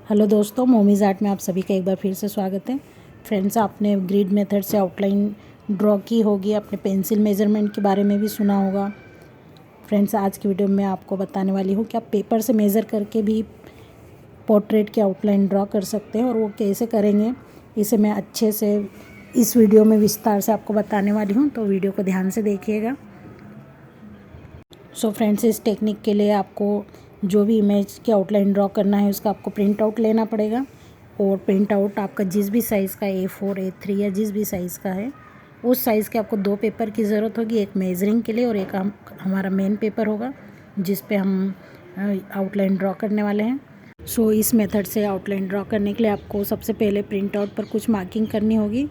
Hello दोस्तों, मोमीज़ art में आप सभी का एक बार फिर से स्वागत है। फ्रेंड्स, आपने ग्रिड मेथड से आउटलाइन ड्रॉ की होगी, आपने पेंसिल मेज़रमेंट के बारे में भी सुना होगा। फ्रेंड्स, आज की वीडियो में आपको बताने वाली हूँ कि आप पेपर से मेज़र करके भी पोर्ट्रेट की आउटलाइन ड्रॉ कर सकते हैं और वो कैसे करेंगे इसे मैं अच्छे से इस वीडियो में विस्तार से आपको बताने वाली हूँ, तो वीडियो को ध्यान से देखिएगा। सो फ्रेंड्स, इस टेक्निक के लिए आपको जो भी इमेज की आउटलाइन ड्रॉ करना है उसका आपको प्रिंट आउट लेना पड़ेगा और प्रिंट आउट आपका जिस भी साइज़ का A4 A3 या जिस भी साइज़ का है उस साइज़ के आपको दो पेपर की ज़रूरत होगी, एक मेजरिंग के लिए और एक हमारा मेन पेपर होगा जिस पे हम आउटलाइन ड्रॉ करने वाले हैं। सो इस मेथड से आउटलाइन ड्रॉ करने के लिए आपको सबसे पहले प्रिंट आउट पर कुछ मार्किंग करनी होगी।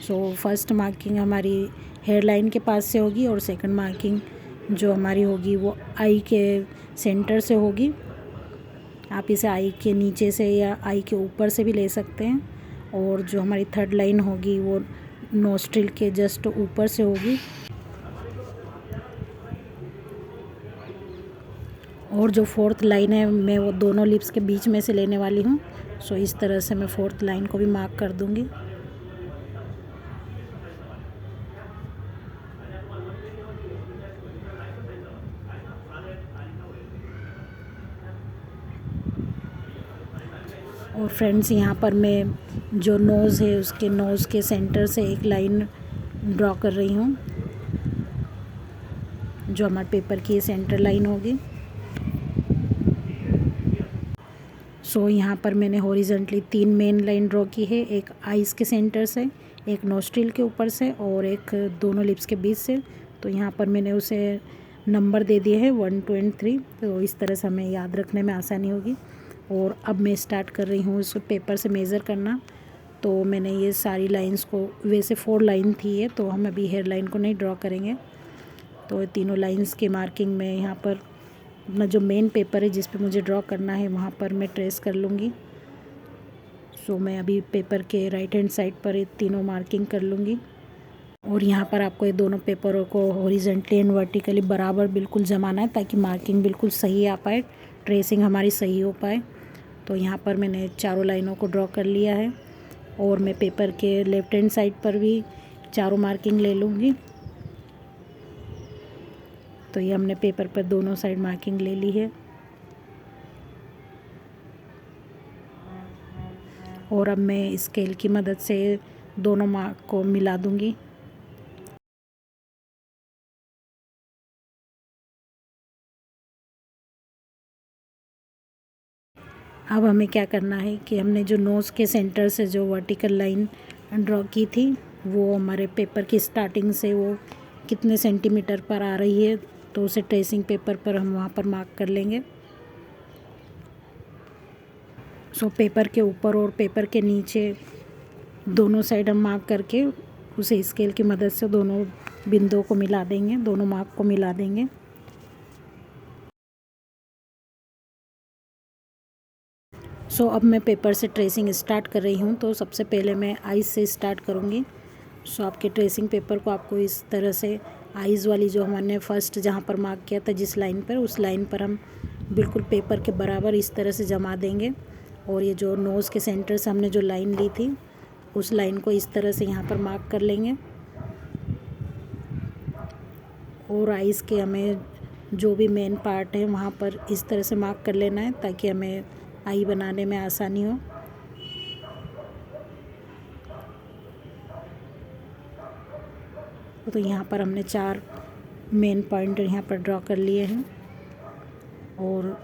सो फर्स्ट मार्किंग हमारी हेयर लाइन के पास से होगी और सेकंड मार्किंग जो हमारी होगी वो आई के सेंटर से होगी। आप इसे आई के नीचे से या आई के ऊपर से भी ले सकते हैं और जो हमारी थर्ड लाइन होगी वो नोस्ट्रिल के जस्ट ऊपर से होगी और जो फोर्थ लाइन है मैं वो दोनों लिप्स के बीच में से लेने वाली हूँ। सो इस तरह से मैं फोर्थ लाइन को भी मार्क कर दूँगी। और फ्रेंड्स, यहाँ पर मैं जो नोज़ है उसके नोज़ के सेंटर से एक लाइन ड्रॉ कर रही हूँ जो हमारे पेपर की सेंटर लाइन होगी। सो यहाँ पर मैंने हॉरिजॉन्टली 3 मेन लाइन ड्रॉ की है, एक आइज़ के सेंटर से, एक नोस्ट्रिल के ऊपर से और एक दोनों लिप्स के बीच से। तो यहाँ पर मैंने उसे नंबर दे दिए हैं 1 2 एंड 3, तो इस तरह से हमें याद रखने में आसानी होगी। और अब मैं स्टार्ट कर रही हूँ इसको पेपर से मेज़र करना। तो मैंने ये सारी लाइंस को, वैसे 4 लाइन थी ये, तो हम अभी हेयर लाइन को नहीं ड्रॉ करेंगे। तो तीनों लाइंस की मार्किंग में यहाँ पर अपना जो मेन पेपर है जिस पे मुझे ड्रॉ करना है वहाँ पर मैं ट्रेस कर लूँगी। सो मैं अभी पेपर के राइट हैंड साइड पर ये तीनों मार्किंग कर लूँगी और यहाँ पर आपको ये दोनों पेपरों को हॉरिजॉन्टली एंड वर्टिकली बराबर बिल्कुल जमाना है ताकि मार्किंग बिल्कुल सही आ पाए, ट्रेसिंग हमारी सही हो पाए। तो यहाँ पर मैंने चारों लाइनों को ड्रॉ कर लिया है और मैं पेपर के लेफ्ट हैंड साइड पर भी चारों मार्किंग ले लूँगी। तो ये हमने पेपर पर दोनों साइड मार्किंग ले ली है और अब मैं स्केल की मदद से दोनों मार्क को मिला दूँगी। अब हमें क्या करना है कि हमने जो नोज़ के सेंटर से जो वर्टिकल लाइन ड्रॉ की थी वो हमारे पेपर की स्टार्टिंग से वो कितने सेंटीमीटर पर आ रही है, तो उसे ट्रेसिंग पेपर पर हम वहाँ पर मार्क कर लेंगे। सो पेपर के ऊपर और पेपर के नीचे दोनों साइड हम मार्क करके उसे स्केल की मदद से दोनों बिंदुओं को मिला देंगे, दोनों मार्क को मिला देंगे। सो अब मैं पेपर से ट्रेसिंग स्टार्ट कर रही हूँ। तो सबसे पहले मैं आइज़ से स्टार्ट करूँगी। सो आपके ट्रेसिंग पेपर को आपको इस तरह से आइज़ वाली जो हमने फर्स्ट जहाँ पर मार्क किया था जिस लाइन पर, उस लाइन पर हम बिल्कुल पेपर के बराबर इस तरह से जमा देंगे और ये जो नोज़ के सेंटर से हमने जो लाइन ली थी उस लाइन को इस तरह से यहाँ पर मार्क कर लेंगे और आइज़ के हमें जो भी मेन पार्ट है वहाँ पर इस तरह से मार्क कर लेना है ताकि हमें आई बनाने में आसानी हो। तो यहाँ पर हमने 4 मेन पॉइंट यहाँ पर ड्रॉ कर लिए हैं और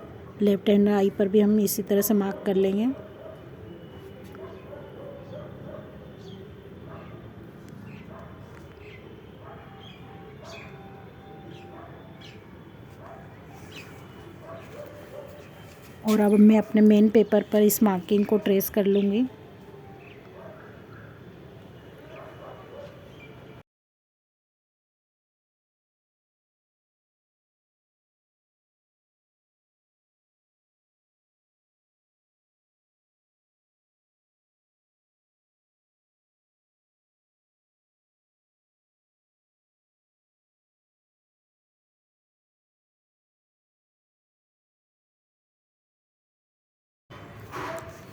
लेफ्ट हैंड आई पर भी हम इसी तरह से मार्क कर लेंगे। और अब मैं अपने मेन पेपर पर इस मार्किंग को ट्रेस कर लूँगी।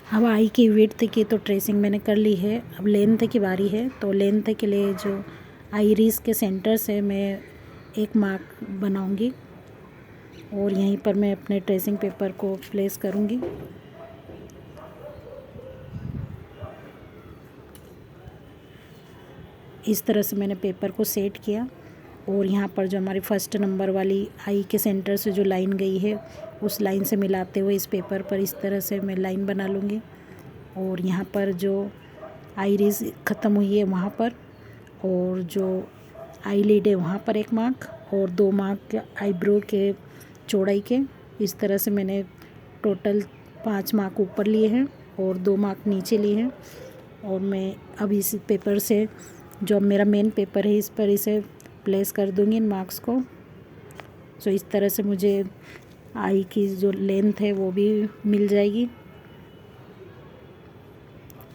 अब आई की विड्थ की तो ट्रेसिंग मैंने कर ली है, अब लेंथ की बारी है। तो लेंथ के लिए जो आइरिस के सेंटर से मैं एक मार्क बनाऊंगी और यहीं पर मैं अपने ट्रेसिंग पेपर को प्लेस करूंगी। इस तरह से मैंने पेपर को सेट किया और यहाँ पर जो हमारी फर्स्ट नंबर वाली आई के सेंटर से जो लाइन गई है उस लाइन से मिलाते हुए इस पेपर पर इस तरह से मैं लाइन बना लूँगी। और यहाँ पर जो आइरिस ख़त्म हुई है वहाँ पर, और जो आई लिड है वहाँ पर एक मार्क और 2 मार्क आईब्रो के चौड़ाई के। इस तरह से मैंने टोटल 5 मार्क ऊपर लिए हैं और 2 मार्क नीचे लिए हैं। और मैं अब इस पेपर से जो अब मेरा मेन पेपर है इस पर इसे प्लेस कर दूँगी इन मार्क्स को। सो इस तरह से मुझे आई की जो लेंथ है वो भी मिल जाएगी।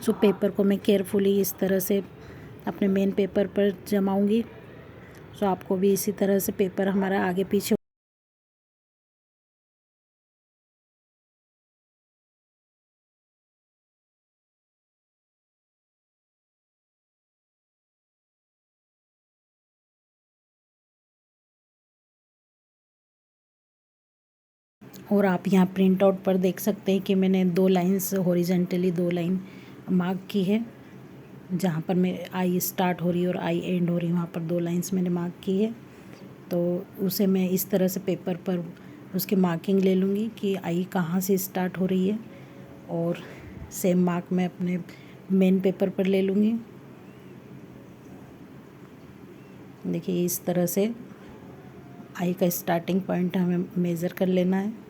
सो पेपर को मैं केयरफुली इस तरह से अपने मेन पेपर पर जमाऊंगी। सो आपको भी इसी तरह से पेपर हमारा आगे पीछे। और आप यहाँ प्रिंट आउट पर देख सकते हैं कि मैंने 2 लाइन्स हॉरिजेंटली 2 लाइन मार्क की है। जहाँ पर मेरे आई स्टार्ट हो रही है और आई एंड हो रही है वहाँ पर 2 लाइन्स मैंने मार्क की है। तो उसे मैं इस तरह से पेपर पर उसकी मार्किंग ले लूँगी कि आई कहाँ से स्टार्ट हो रही है, और सेम मार्क मैं अपने मेन पेपर पर ले लूँगी। देखिए इस तरह से आई का स्टार्टिंग पॉइंट हमें मेज़र कर लेना है।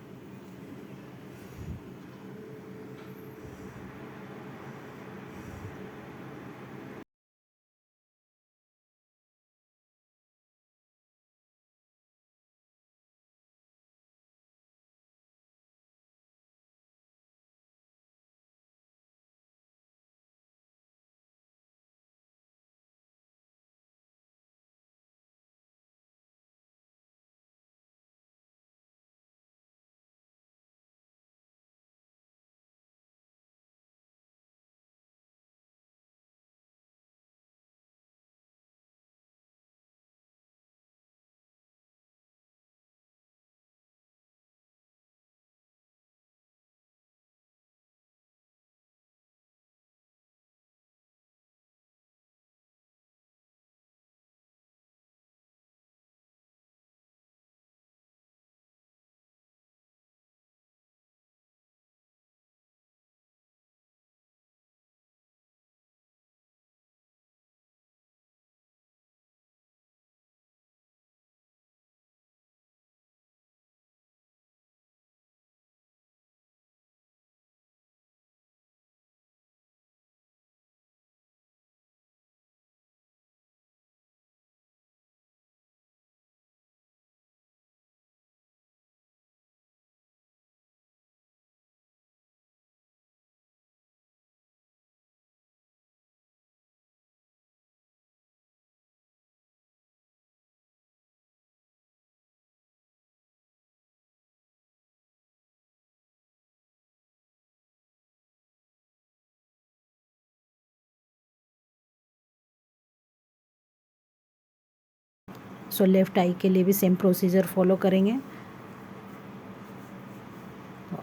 सो लेफ़्ट आई के लिए भी सेम प्रोसीजर फॉलो करेंगे।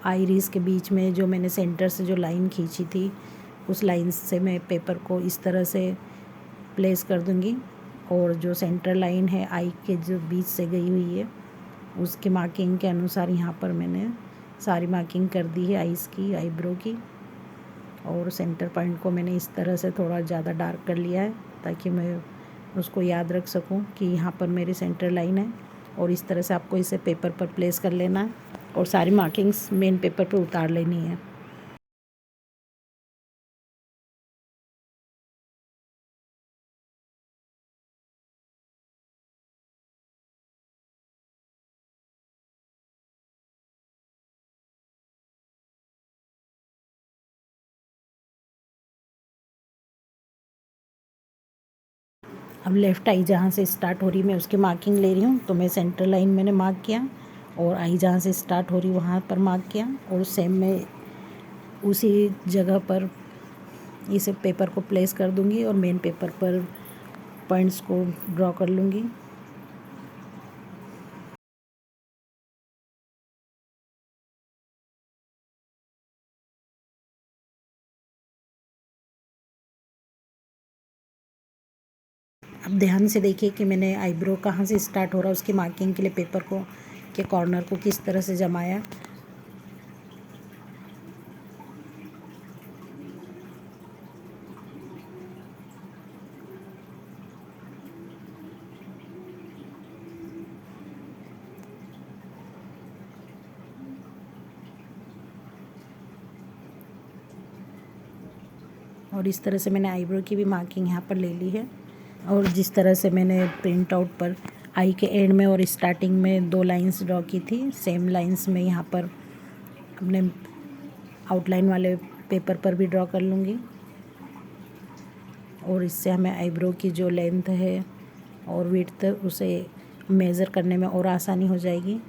आइरिस के बीच में जो मैंने सेंटर से जो लाइन खींची थी उस लाइन से मैं पेपर को इस तरह से प्लेस कर दूंगी, और जो सेंटर लाइन है आई के जो बीच से गई हुई है उसके मार्किंग के अनुसार यहाँ पर मैंने सारी मार्किंग कर दी है आइज़ की, आईब्रो की। और सेंटर पॉइंट को मैंने इस तरह से थोड़ा ज़्यादा डार्क कर लिया है ताकि मैं उसको याद रख सकूं कि यहाँ पर मेरी सेंटर लाइन है। और इस तरह से आपको इसे पेपर पर प्लेस कर लेना है और सारी मार्किंग्स मेन पेपर पर उतार लेनी है। अब लेफ़्ट आई जहाँ से स्टार्ट हो रही मैं उसकी मार्किंग ले रही हूँ। तो मैं सेंटर लाइन मैंने मार्क किया और आई जहाँ से स्टार्ट हो रही वहाँ पर मार्क किया, और सेम मैं उसी जगह पर इसे पेपर को प्लेस कर दूंगी और मेन पेपर पर पॉइंट्स को ड्रॉ कर लूँगी। अब ध्यान से देखिए कि मैंने आईब्रो कहाँ से स्टार्ट हो रहा है उसकी मार्किंग के लिए पेपर को के कॉर्नर को किस तरह से जमाया। और इस तरह से मैंने आईब्रो की भी मार्किंग यहाँ पर ले ली है। और जिस तरह से मैंने प्रिंट आउट पर आई के एंड में और स्टार्टिंग में 2 लाइंस ड्रॉ की थी, सेम लाइंस में यहाँ पर अपने आउटलाइन वाले पेपर पर भी ड्रॉ कर लूँगी। और इससे हमें आईब्रो की जो लेंथ है और विड्थ उसे मेज़र करने में और आसानी हो जाएगी।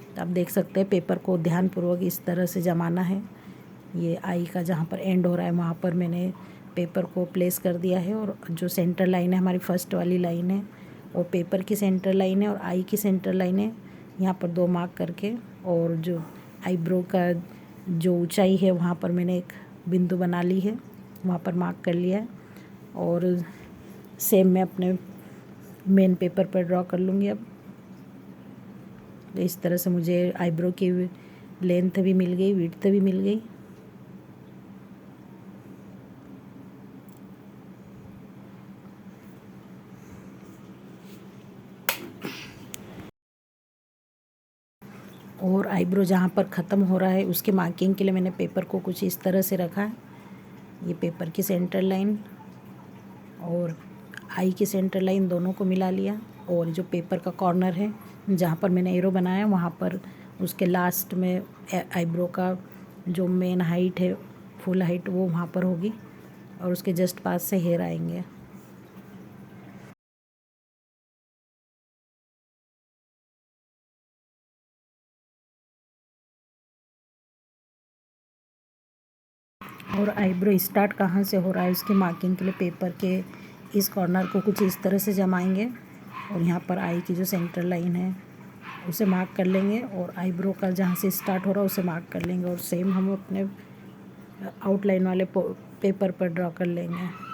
तो आप देख सकते हैं पेपर को ध्यानपूर्वक इस तरह से जमाना है। ये आई का जहाँ पर एंड हो रहा है वहाँ पर मैंने पेपर को प्लेस कर दिया है। और जो सेंटर लाइन है हमारी फर्स्ट वाली लाइन है और पेपर की सेंटर लाइन है और आई की सेंटर लाइन है, यहाँ पर 2 मार्क करके। और जो आईब्रो का जो ऊंचाई है वहाँ पर मैंने एक बिंदु बना ली है, वहाँ पर मार्क कर लिया है। और सेम मैं अपने मेन पेपर पर ड्रॉ कर लूँगी। अब इस तरह से मुझे आईब्रो की लेंथ भी मिल गई, विड्थ भी मिल गई। और आईब्रो जहाँ पर ख़त्म हो रहा है उसके मार्किंग के लिए मैंने पेपर को कुछ इस तरह से रखा है। ये पेपर की सेंटर लाइन और आई की सेंटर लाइन दोनों को मिला लिया। और जो पेपर का कॉर्नर है जहाँ पर मैंने एरो बनाया वहाँ पर उसके लास्ट में आईब्रो का जो मेन हाइट है, फुल हाइट, वो वहाँ पर होगी और उसके जस्ट पास से हेयर आएंगे। और आईब्रो स्टार्ट कहाँ से हो रहा है उसकी मार्किंग के लिए पेपर के इस कॉर्नर को कुछ इस तरह से जमाएंगे और यहाँ पर आई की जो सेंटर लाइन है उसे मार्क कर लेंगे और आईब्रो का जहाँ से स्टार्ट हो रहा है उसे मार्क कर लेंगे। और सेम हम अपने आउटलाइन वाले पेपर पर ड्रॉ कर लेंगे।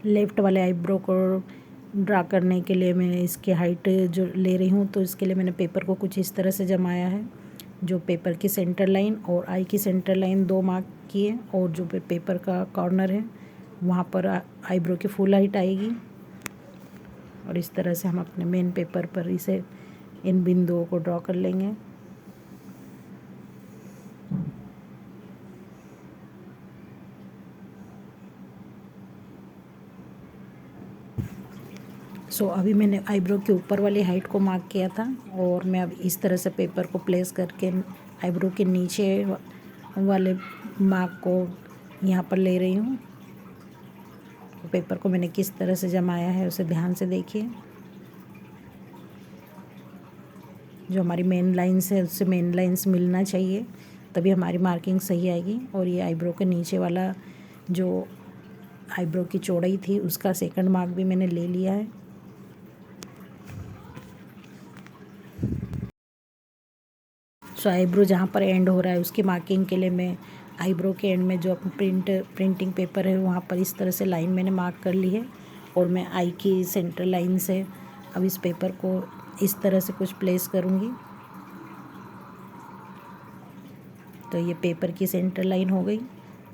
लेफ़्ट वाले आईब्रो को ड्रा करने के लिए मैं इसकी हाइट जो ले रही हूँ तो इसके लिए मैंने पेपर को कुछ इस तरह से जमाया है। जो पेपर की सेंटर लाइन और आई की सेंटर लाइन 2 मार्क किए और जो पेपर का कॉर्नर है वहाँ पर आईब्रो की फुल हाइट आएगी। और इस तरह से हम अपने मेन पेपर पर इसे इन बिंदुओं को ड्रॉ कर लेंगे। अभी मैंने आईब्रो के ऊपर वाली हाइट को मार्क किया था और मैं अब इस तरह से पेपर को प्लेस करके आईब्रो के नीचे वाले मार्क को यहाँ पर ले रही हूँ। पेपर को मैंने किस तरह से जमाया है उसे ध्यान से देखिए। जो हमारी मेन लाइंस है उससे मेन लाइंस मिलना चाहिए, तभी हमारी मार्किंग सही आएगी। और ये आईब्रो के नीचे वाला जो आईब्रो की चौड़ाई थी उसका सेकंड मार्क भी मैंने ले लिया है। आईब्रो जहाँ पर एंड हो रहा है उसकी मार्किंग के लिए मैं आईब्रो के एंड में जो प्रिंटिंग पेपर है वहाँ पर इस तरह से लाइन मैंने मार्क कर ली है। और मैं आई की सेंटर लाइन से अब इस पेपर को इस तरह से कुछ प्लेस करूँगी। तो ये पेपर की सेंटर लाइन हो गई।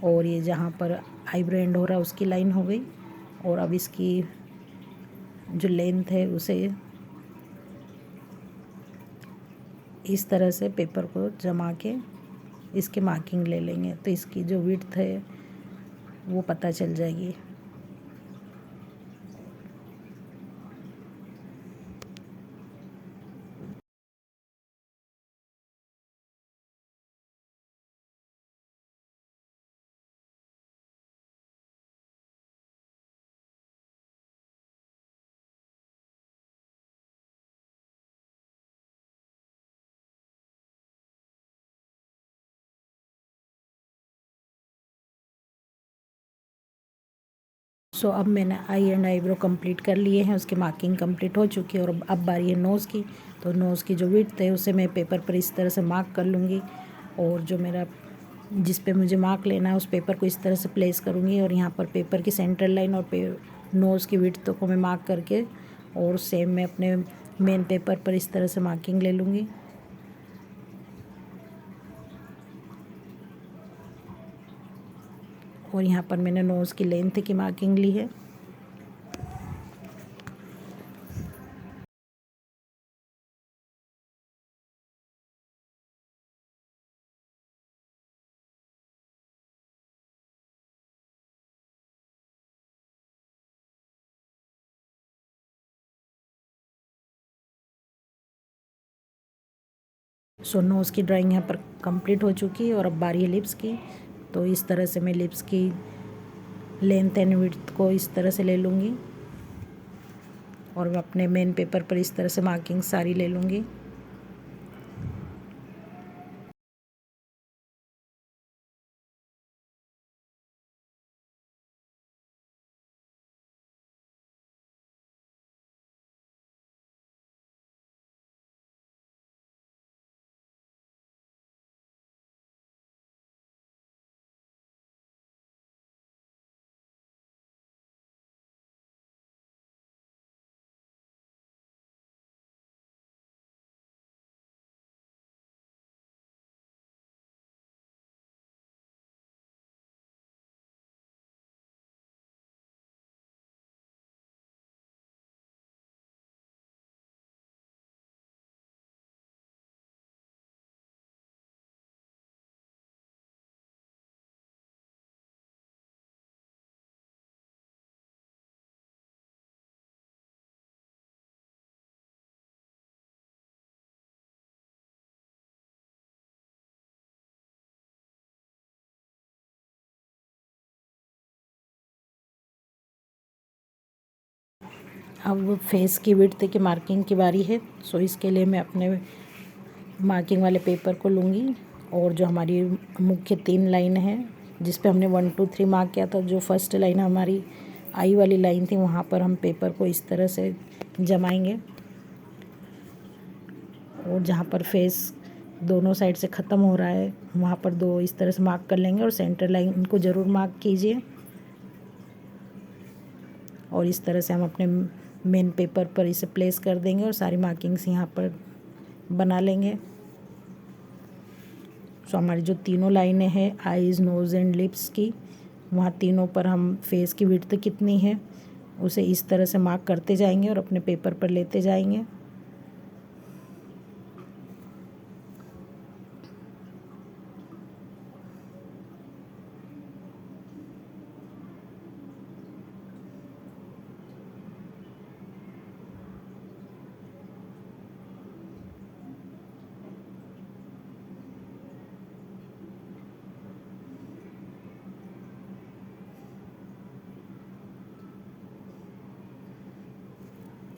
और ये जहाँ पर आईब्रो एंड हो रहा है उसकी लाइन हो गई। और अब इसकी जो लेंथ है उसे इस तरह से पेपर को जमा के इसके मार्किंग ले लेंगे, तो इसकी जो विड्थ है वो पता चल जाएगी। सो अब मैंने आई एंड आईब्रो कंप्लीट कर लिए हैं, उसकी मार्किंग कंप्लीट हो चुकी है। और अब बारी है नोज़ की। तो नोज़ की जो विड्थ है उसे मैं पेपर पर इस तरह से मार्क कर लूँगी, और जो मेरा जिस पे मुझे मार्क लेना है उस पेपर को इस तरह से प्लेस करूँगी, और यहाँ पर पेपर की सेंटर लाइन और नोज़ की विड्थ को मैं मार्क करके, और सेम मैं अपने मेन पेपर पर इस तरह से मार्किंग ले लूँगी। और यहाँ पर मैंने नोज़ की लेंथ की मार्किंग ली है। सो नोज़ की ड्राइंग यहाँ पर कंप्लीट हो चुकी है, और अब बारी है लिप्स की। तो इस तरह से मैं लिप्स की लेंथ एंड विड्थ को इस तरह से ले लूँगी, और मैं अपने मेन पेपर पर इस तरह से मार्किंग सारी ले लूँगी। अब फेस की विड्थ की मार्किंग की बारी है। सो इसके लिए मैं अपने मार्किंग वाले पेपर को लूँगी, और जो हमारी मुख्य 3 लाइन है जिस पे हमने 1 2 3 मार्क किया था, जो फर्स्ट लाइन हमारी आई वाली लाइन थी, वहाँ पर हम पेपर को इस तरह से जमाएंगे, और जहाँ पर फेस दोनों साइड से ख़त्म हो रहा है वहाँ पर 2 इस तरह से मार्क कर लेंगे, और सेंटर लाइन को ज़रूर मार्क कीजिए। और इस तरह से हम अपने मेन पेपर पर इसे प्लेस कर देंगे, और सारी मार्किंग्स यहाँ पर बना लेंगे। सो हमारी जो तीनों लाइनें हैं आईज़, नोज़ एंड लिप्स की, वहाँ तीनों पर हम फेस की विड्थ कितनी है उसे इस तरह से मार्क करते जाएंगे और अपने पेपर पर लेते जाएंगे।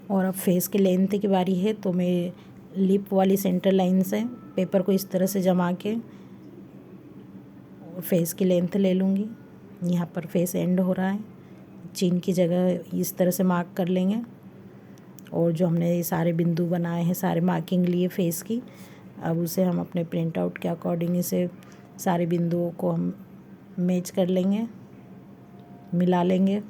और अब फेस की लेंथ की बारी है। तो मैं लिप वाली सेंटर लाइन से पेपर को इस तरह से जमा के और फेस की लेंथ ले लूँगी। यहाँ पर फेस एंड हो रहा है, चिन की जगह इस तरह से मार्क कर लेंगे। और जो हमने ये सारे बिंदु बनाए हैं, सारे मार्किंग लिए फेस की, अब उसे हम अपने प्रिंट आउट के अकॉर्डिंग इसे सारे बिंदुओं को हम मैच कर लेंगे, मिला लेंगे।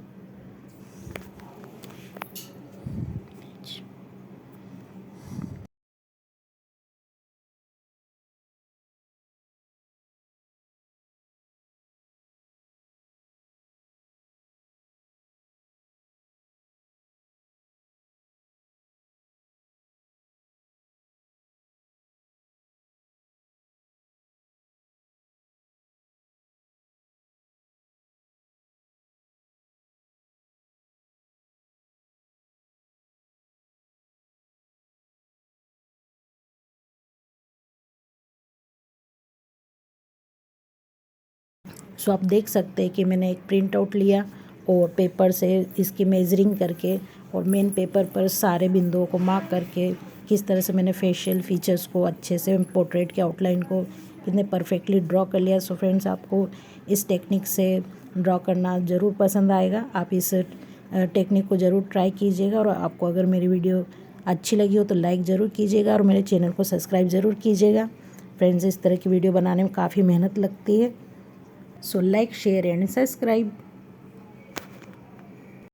सो आप देख सकते हैं कि मैंने एक प्रिंट आउट लिया और पेपर से इसकी मेजरिंग करके और मेन पेपर पर सारे बिंदुओं को मार्क करके किस तरह से मैंने फेशियल फीचर्स को अच्छे से पोर्ट्रेट के आउटलाइन को कितने परफेक्टली ड्रॉ कर लिया। सो फ्रेंड्स, आपको इस टेक्निक से ड्रॉ करना ज़रूर पसंद आएगा। आप इस टेक्निक को ज़रूर ट्राई कीजिएगा और आपको अगर मेरी वीडियो अच्छी लगी हो तो लाइक ज़रूर कीजिएगा और मेरे चैनल को सब्सक्राइब ज़रूर कीजिएगा। फ्रेंड्स, इस तरह की वीडियो बनाने में काफ़ी मेहनत लगती है। So like, share and subscribe.